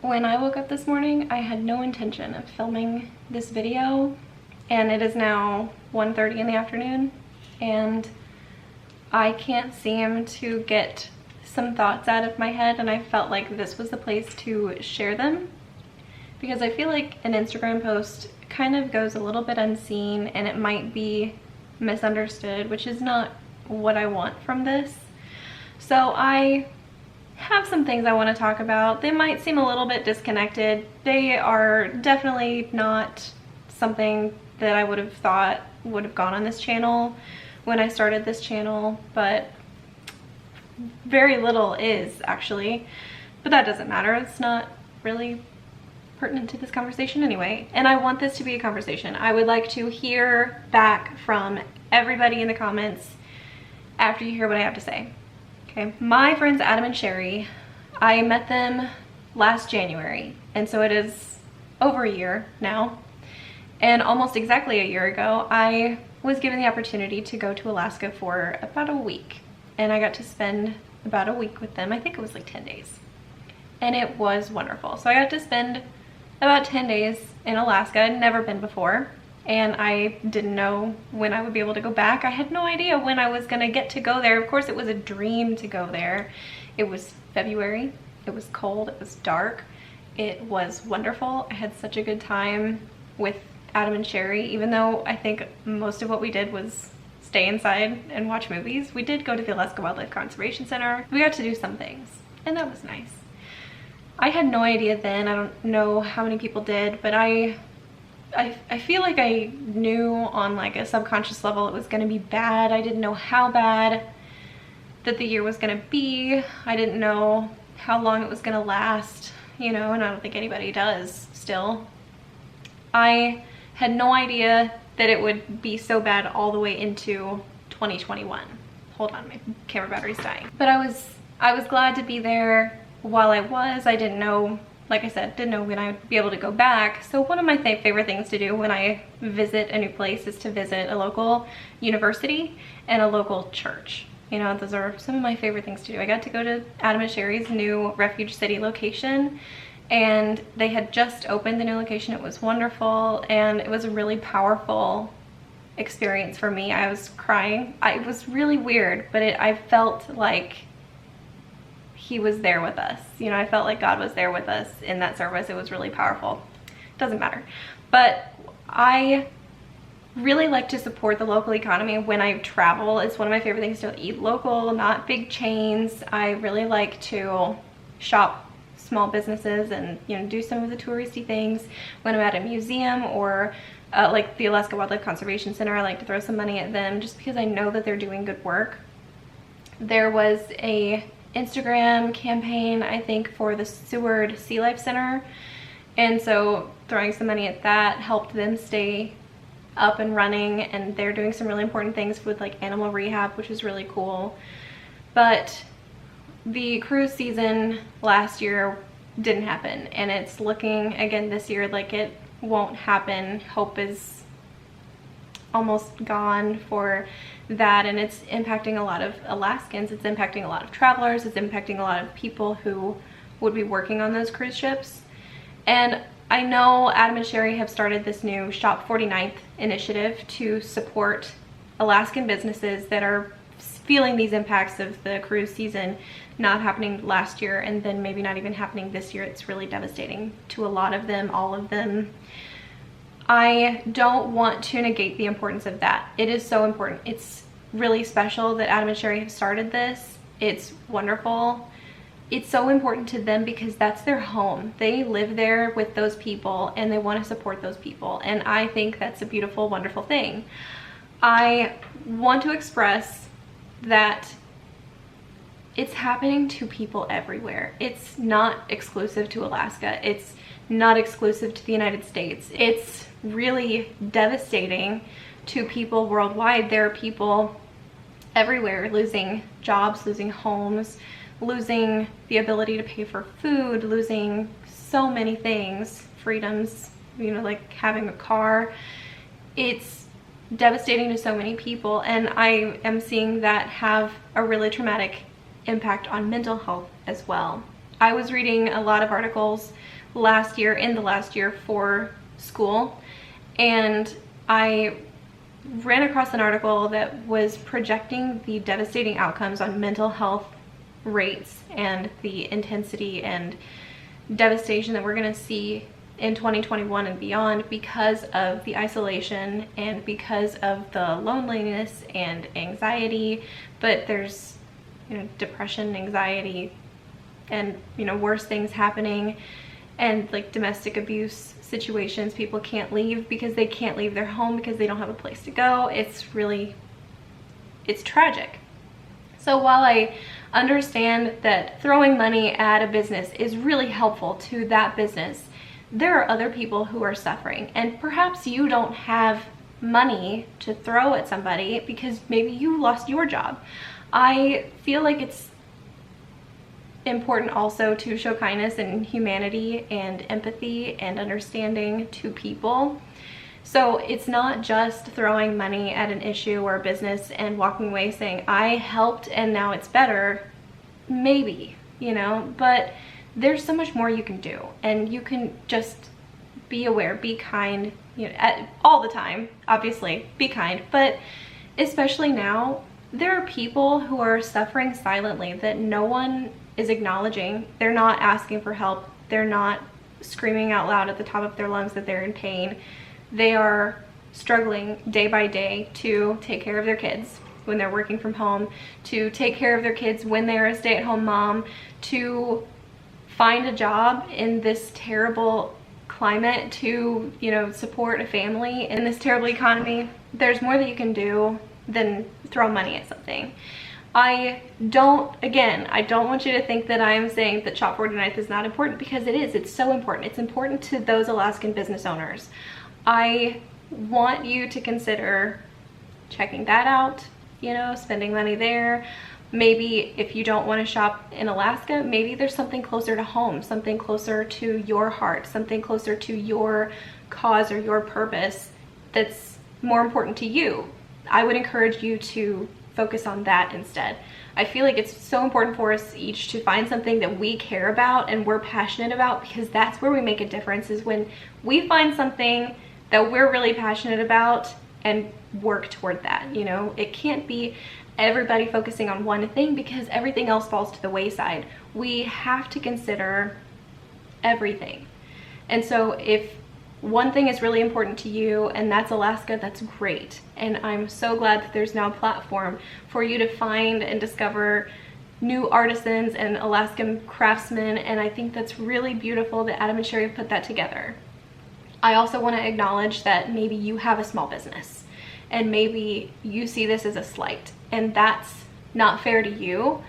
When I woke up this morning, I had no intention of filming this video, and it is now 1:30 in the afternoon, and I can't seem to get some thoughts out of my head, and I felt like this was the place to share them, because I feel like an Instagram post kind of goes a little bit unseen and it might be misunderstood, which is not what I want from this. So I have some things I want to talk about. They might seem a little bit disconnected. They are definitely not something that I would have thought would have gone on this channel when I started this channel, but very little is actually, but that doesn't matter. It's not really pertinent to this conversation anyway, and I want this to be a conversation. I would like to hear back from everybody in the comments after you hear what I have to say. Okay, my friends Adam and Sherry, I met them last January, and so it is over a year now, and almost exactly a year ago I was given the opportunity to go to Alaska for about a week, and I got to spend about a week with them. I think it was like 10 days, and it was wonderful. So I got to spend about 10 days in Alaska. I'd never been before, and I didn't know when I would be able to go back. I had no idea when I was gonna get to go there. Of course, it was a dream to go there. It was February, it was cold, it was dark, it was wonderful. I had such a good time with Adam and Sherry, even though I think most of what we did was stay inside and watch movies. We did go to the Alaska Wildlife Conservation Center. We got to do some things, and that was nice. I had no idea then, I don't know how many people did, but I feel like I knew on like a subconscious level it was gonna be bad. I didn't know how bad that the year was gonna be. I didn't know how long it was gonna last, you know, and I don't think anybody does still. I had no idea that it would be so bad all the way into 2021. Hold on, my camera battery's dying. But I was glad to be there while I was. I didn't know, like I said, didn't know when I would be able to go back. So one of my favorite things to do when I visit a new place is to visit a local university and a local church. You know, those are some of my favorite things to do. I got to go to Adam and Sherry's new Refuge City location, and they had just opened the new location. It was wonderful, and it was a really powerful experience for me. I was crying. It was really weird, but I felt like he was there with us. You know, I felt like God was there with us in that service. It was really powerful. Doesn't matter. But I really like to support the local economy when I travel. It's one of my favorite things to eat local, not big chains. I really like to shop small businesses and, you know, do some of the touristy things. When I'm at a museum or like the Alaska Wildlife Conservation Center, I like to throw some money at them just because I know that they're doing good work. There was a Instagram campaign, I think, for the Seward Sea Life Center, and so throwing some money at that helped them stay up and running, and they're doing some really important things with like animal rehab, which is really cool. But the cruise season last year didn't happen, and it's looking again this year like it won't happen. Hope is almost gone for that, and it's impacting a lot of Alaskans. It's impacting a lot of travelers. It's impacting a lot of people who would be working on those cruise ships. And I know Adam and Sherry have started this new Shop 49th initiative to support Alaskan businesses that are feeling these impacts of the cruise season not happening last year, and then maybe not even happening this year. It's really devastating to a lot of them, all of them. I don't want to negate the importance of that. It is so important. It's really special that Adam and Sherry have started this. It's wonderful. It's so important to them because that's their home. They live there with those people, and they want to support those people. And I think that's a beautiful, wonderful thing. I want to express that it's happening to people everywhere. It's not exclusive to Alaska. It's not exclusive to the United States. It's really devastating to people worldwide. There are people everywhere losing jobs, losing homes, losing the ability to pay for food, losing so many things, freedoms, you know, like having a car. It's devastating to so many people, and I am seeing that have a really traumatic impact on mental health as well. I was reading a lot of articles in the last year for school, and I ran across an article that was projecting the devastating outcomes on mental health rates and the intensity and devastation that we're going to see in 2021 and beyond because of the isolation and because of the loneliness and anxiety. But there's, depression, anxiety, and worse things happening, and like domestic abuse situations. People can't leave because they can't leave their home because they don't have a place to go. It's tragic. So while I understand that throwing money at a business is really helpful to that business, there are other people who are suffering, and perhaps you don't have money to throw at somebody because maybe you lost your job. I feel like it's important also to show kindness and humanity and empathy and understanding to people. So it's not just throwing money at an issue or a business and walking away saying, I helped and now it's better. Maybe, but there's so much more you can do, and you can just be aware, be kind, all the time, obviously, be kind, but especially now, there are people who are suffering silently that no one is acknowledging. They're not asking for help. They're not screaming out loud at the top of their lungs that they're in pain. They are struggling day by day to take care of their kids when they're working from home, to take care of their kids when they're a stay-at-home mom, to find a job in this terrible climate, to support a family in this terrible economy. There's more that you can do than throw money at something. I don't want you to think that I'm saying that Shop 49th is not important, because it is. It's so important. It's important to those Alaskan business owners. I want you to consider checking that out, spending money there. Maybe if you don't want to shop in Alaska, maybe there's something closer to home, something closer to your heart, something closer to your cause or your purpose that's more important to you. I would encourage you to focus on that instead. I feel like it's so important for us each to find something that we care about and we're passionate about, because that's where we make a difference, is when we find something that we're really passionate about and work toward that. It can't be everybody focusing on one thing, because everything else falls to the wayside. We have to consider everything. And so if one thing is really important to you, and that's Alaska, that's great. And I'm so glad that there's now a platform for you to find and discover new artisans and Alaskan craftsmen, and I think that's really beautiful that Adam and Sherry have put that together. I also want to acknowledge that maybe you have a small business, and maybe you see this as a slight, and that's not fair to you,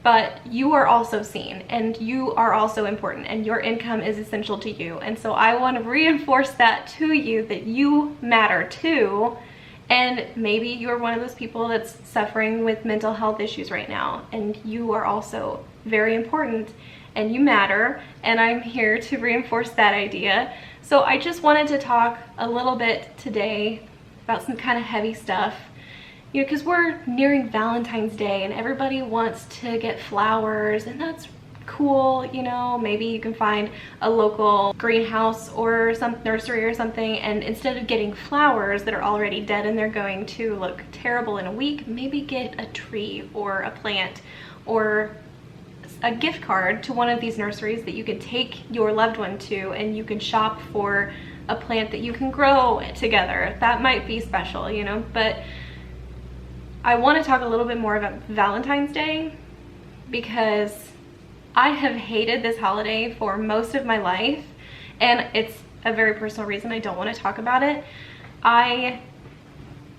but you are also seen, and you are also important, and your income is essential to you. And so I want to reinforce that to you, that you matter too. And maybe you're one of those people that's suffering with mental health issues right now, and you are also very important and you matter, and I'm here to reinforce that idea. So I just wanted to talk a little bit today about some kind of heavy stuff, because we're nearing Valentine's Day and everybody wants to get flowers, and that's cool. Maybe you can find a local greenhouse or some nursery or something, and instead of getting flowers that are already dead and they're going to look terrible in a week, maybe get a tree or a plant or a gift card to one of these nurseries that you can take your loved one to, and you can shop for a plant that you can grow together. That might be special, but I want to talk a little bit more about Valentine's Day, because I have hated this holiday for most of my life, and it's a very personal reason I don't want to talk about it. I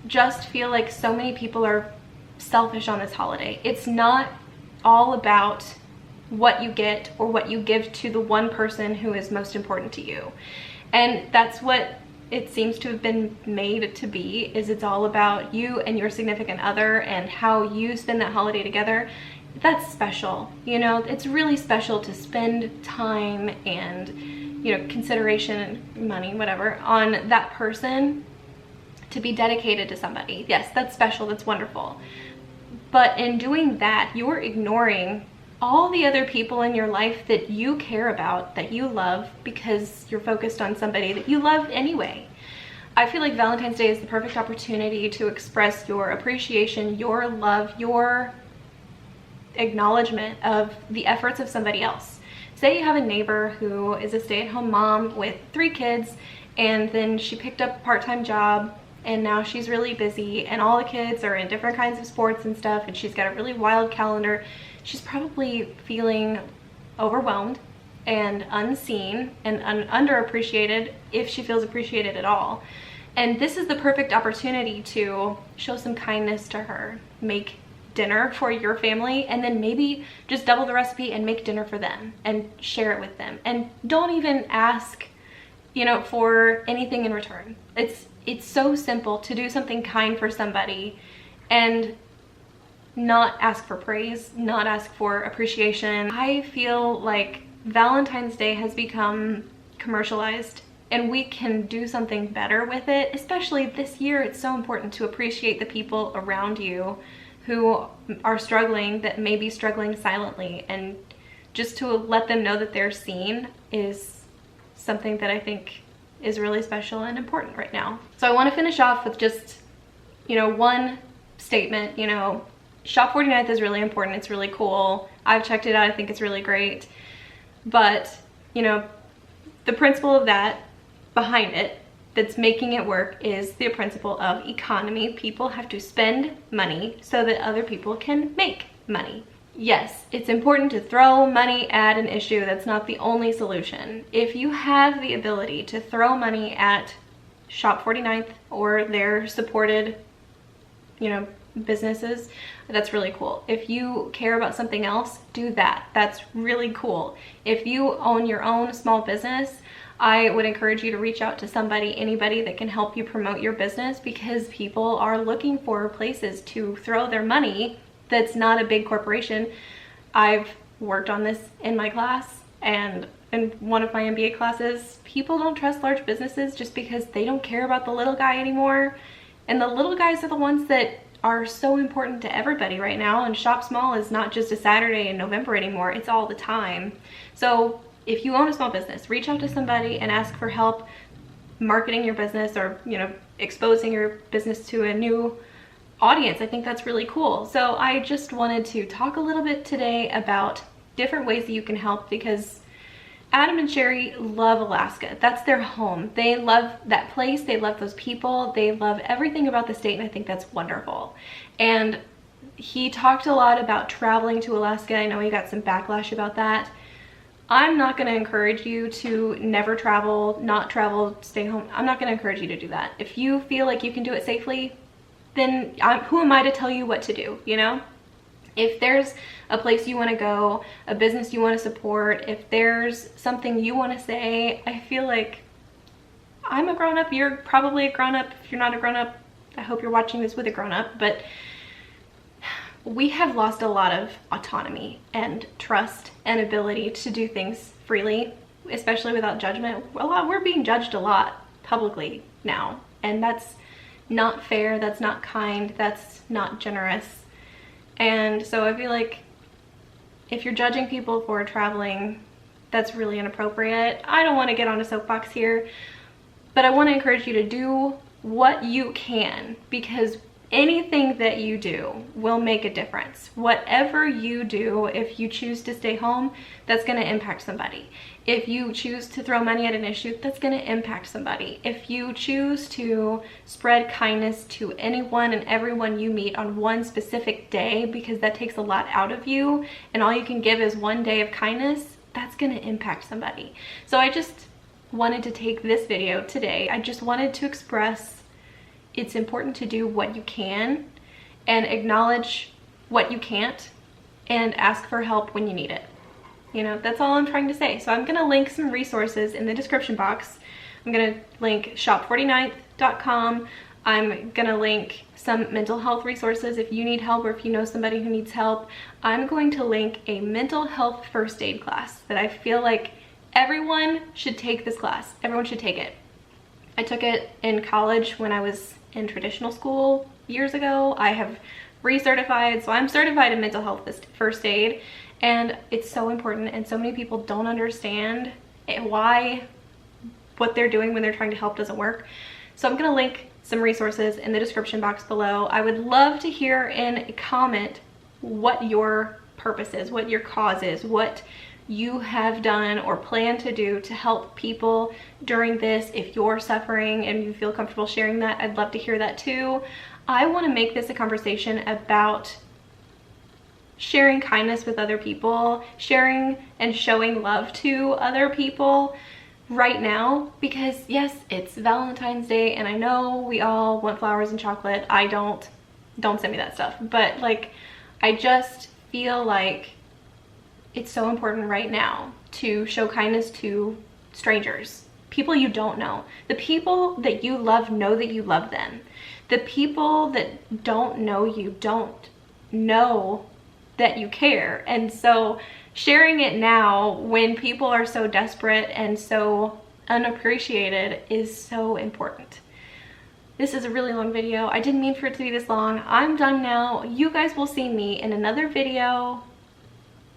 just feel like so many people are selfish on this holiday. It's not all about what you get or what you give to the one person who is most important to you. And that's what it seems to have been made to be, is it's all about you and your significant other and how you spend that holiday together. That's special, it's really special to spend time and, consideration, money, whatever, on that person, to be dedicated to somebody. Yes, that's special, that's wonderful. But in doing that, you're ignoring all the other people in your life that you care about, that you love, because you're focused on somebody that you love anyway. I feel like Valentine's Day is the perfect opportunity to express your appreciation, your love, your acknowledgement of the efforts of somebody else. Say you have a neighbor who is a stay-at-home mom with 3 kids, and then she picked up a part-time job, and now she's really busy, and all the kids are in different kinds of sports and stuff, and she's got a really wild calendar. She's probably feeling overwhelmed and unseen and underappreciated, if she feels appreciated at all. And this is the perfect opportunity to show some kindness to her. Make dinner for your family, and then maybe just double the recipe and make dinner for them and share it with them. And don't even ask, you know, for anything in return. It's so simple to do something kind for somebody and not ask for praise, not ask for appreciation. I feel like Valentine's Day has become commercialized, and we can do something better with it. Especially this year, it's so important to appreciate the people around you who are struggling, that may be struggling silently, and just to let them know that they're seen is something that I think is really special and important right now. So I want to finish off with just, you know, one statement. You know, Shop 49th is really important. It's really cool. I've checked it out. I think it's really great. But, you know, the principle of that, behind it, that's making it work, is the principle of economy. People have to spend money so that other people can make money. Yes, it's important to throw money at an issue. That's not the only solution. If you have the ability to throw money at Shop 49th or their supported, you know, businesses, that's really cool. If you care about something else, do that. That's really cool. If you own your own small business, I would encourage you to reach out to somebody, anybody that can help you promote your business, because people are looking for places to throw their money that's not a big corporation. I've worked on this in my class and in one of my MBA classes. People don't trust large businesses just because they don't care about the little guy anymore. And the little guys are the ones that are so important to everybody right now. And Shop Small is not just a Saturday in November anymore, it's all the time. So if you own a small business, reach out to somebody and ask for help marketing your business, or, you know, exposing your business to a new audience. I think that's really cool. So I just wanted to talk a little bit today about different ways that you can help, because Adam and Sherry love Alaska. That's their home. They love that place. They love those people. They love everything about the state, and I think that's wonderful. And he talked a lot about traveling to Alaska. I know he got some backlash about that. I'm not going to encourage you to never travel, not travel, stay home. I'm not going to encourage you to do that. If you feel like you can do it safely, then who am I to tell you what to do, you know? If there's a place you want to go, a business you want to support, if there's something you want to say, I feel like I'm a grown-up, you're probably a grown-up. If you're not a grown-up, I hope you're watching this with a grown-up, but we have lost a lot of autonomy and trust and ability to do things freely, especially without judgment. We're being judged a lot publicly now, and that's not fair, that's not kind, that's not generous. And so I feel like if you're judging people for traveling, that's really inappropriate. I don't want to get on a soapbox here, but I want to encourage you to do what you can, because anything that you do will make a difference. Whatever you do, if you choose to stay home, that's going to impact somebody. If you choose to throw money at an issue, that's going to impact somebody. If you choose to spread kindness to anyone and everyone you meet on one specific day, because that takes a lot out of you, and all you can give is one day of kindness, that's going to impact somebody. So I just wanted to take this video today. I just wanted to express it's important to do what you can and acknowledge what you can't and ask for help when you need it. You know, that's all I'm trying to say. So I'm going to link some resources in the description box. I'm going to link shop49th.com. I'm going to link some mental health resources if you need help or if you know somebody who needs help. I'm going to link a mental health first aid class that I feel like everyone should take this class. Everyone should take it. I took it in college when I was in traditional school years ago. I have recertified, so I'm certified in mental health first aid, And it's so important, and so many people don't understand why what they're doing when they're trying to help doesn't work. So I'm gonna link some resources in the description box below. I would love to hear in a comment what your purpose is, what your cause is, what you have done or plan to do to help people during this. If you're suffering and you feel comfortable sharing that, I'd love to hear that too. I want to make this a conversation about sharing kindness with other people, sharing and showing love to other people right now, because yes, it's Valentine's Day and I know we all want flowers and chocolate. I don't send me that stuff, but like, I just feel like it's so important right now to show kindness to strangers, people you don't know. The people that you love know that you love them. The people that don't know you don't know that you care. And so sharing it now when people are so desperate and so unappreciated is so important. This is a really long video. I didn't mean for it to be this long. I'm done now. You guys will see me in another video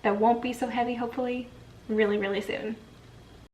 that won't be so heavy, hopefully, really, really soon.